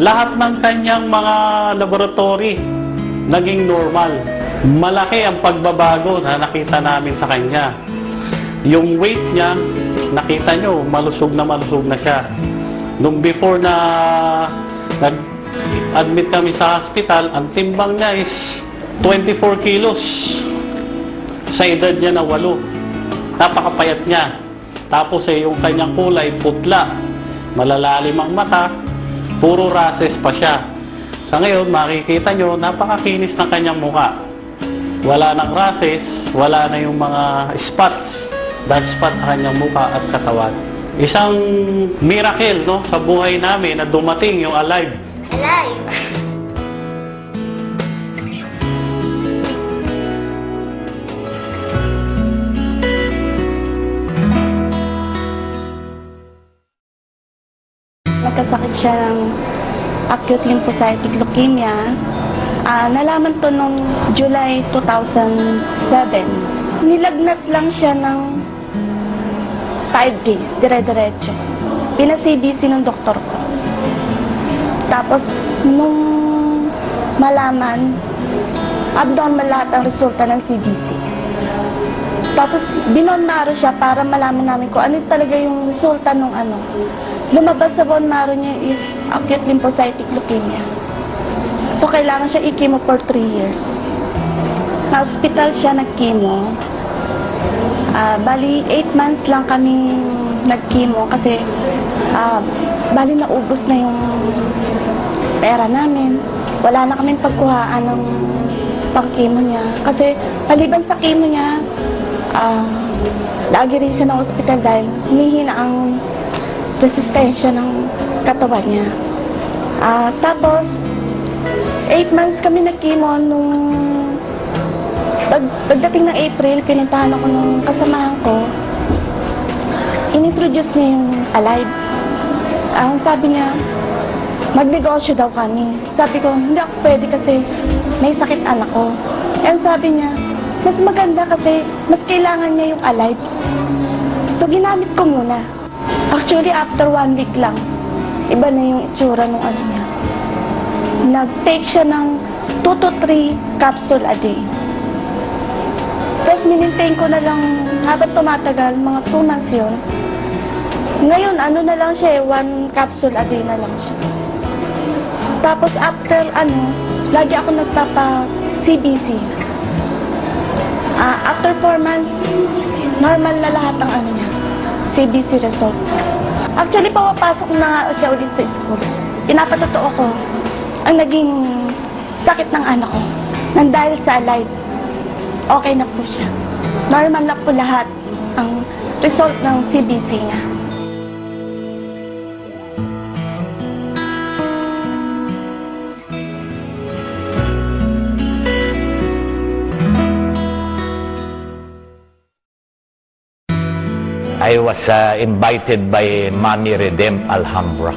Lahat ng kanyang mga laboratory naging normal. Malaki ang pagbabago na nakita namin sa kanya. Yung weight niya, nakita nyo, malusog na siya. Nung before na nag-admit kami sa hospital, ang timbang niya is 24 kilos. Sa edad niya na 8. Napakapayat niya. Tapos yung kanyang kulay, putla. Malalalim ang mata. Puro rashes pa siya. Sa ngayon, makikita nyo, napakakinis ng kanyang mukha. Wala nang rashes, wala na yung mga spots, dark spots sa kanyang mukha at katawan. Isang miracle, no, sa buhay namin na dumating yung Alive. Alive! Nagkasakit siya ng acute lymphocytic leukemia. Nalaman to nung July 2007. Nilagnat lang siya ng 5 days, dire-diretso. Pina-CBC ng doktor ko. Tapos, nung malaman, abnormal lahat ang resulta ng CBC. Tapos, binon marrow siya para malaman namin kung ano talaga yung resulta nung ano. Lumabas sa bone marrow niya is acute lymphocytic leukemia. So, kailangan siya i-chemo for 3 years. Sa hospital siya nag-chemo. Bali, 8 months lang kami nag-chemo kasi bali naubos na yung pera namin. Wala na kaming pagkuhaan ng pang-chemo niya. Kasi, maliban sa chemo niya, lagi rin siya ng hospital dahil humihina ang resistensya ng katawan niya. Tapos, 8 months kami nag-chemo nung pagdating ng April, pinuntahan ako ng kasamahan ko. Inintroduce niya yung Alive. Sabi niya, magnegosyo daw kami. Sabi ko, hindi ako pwede kasi may sakit anak ko. And sabi niya, mas maganda kasi mas kailangan niya yung Alive. So, ginamit ko muna. Actually, after 1 week lang, iba na yung itsura ng ano niya. Nag-take siya ng 2 to 3 capsule a day. Tapos, minintain ko na lang, habang tumatagal, mga 2 months yun. Ngayon, ano na lang siya 1 capsule a day na lang siya. Tapos, after lagi ako nagpapa-CBC. After 4 months, normal na lahat ng ano niya. CBC result. Actually, pumapasok na nga siya ulit sa school. Pinapatotoo ko ang naging sakit ng anak ko. Nang dahil sa Alive, okay na po siya. Normal na po lahat ang result ng CBC niya. I was invited by Mami Redem Alhambra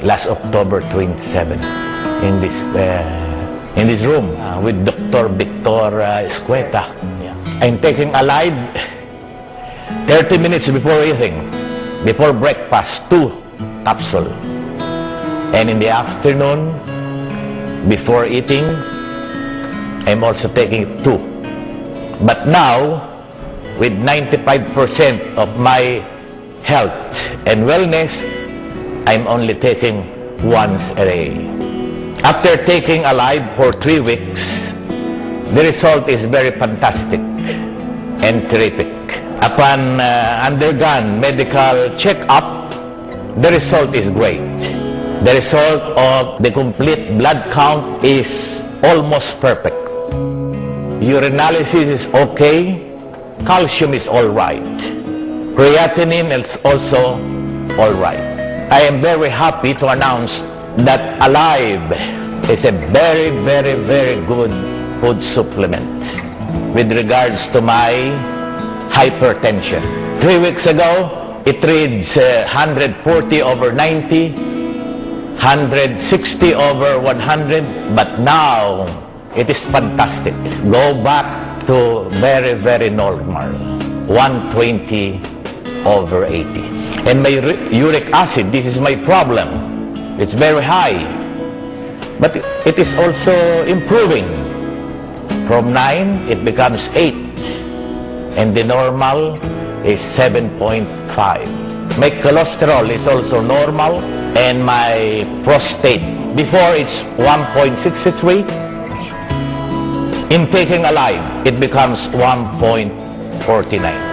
last October 27 in this room with Dr. Victor Escueta. I'm taking Alive 30 minutes before eating, before breakfast, 2 capsules. And in the afternoon, before eating, I'm also taking 2. But now, with 95% of my health and wellness, I'm only taking once a day. After taking Alive for 3 weeks, the result is very fantastic and terrific. Upon undergone medical check-up, the result is great. The result of the complete blood count is almost perfect. Urinalysis is okay. Calcium is all right. Creatinine is also all right. I am very happy to announce that Alive is a very, very, very good food supplement with regards to my hypertension. 3 weeks ago, it reads 140 over 90, 160 over 100, but now it is fantastic. Go back to very, very normal, 120 over 80. And my uric acid, this is my problem. It's very high. But it is also improving. From 9, it becomes 8. And the normal is 7.5. My cholesterol is also normal, and my prostate, before it's 1.63, in taking alive, it becomes 1.49.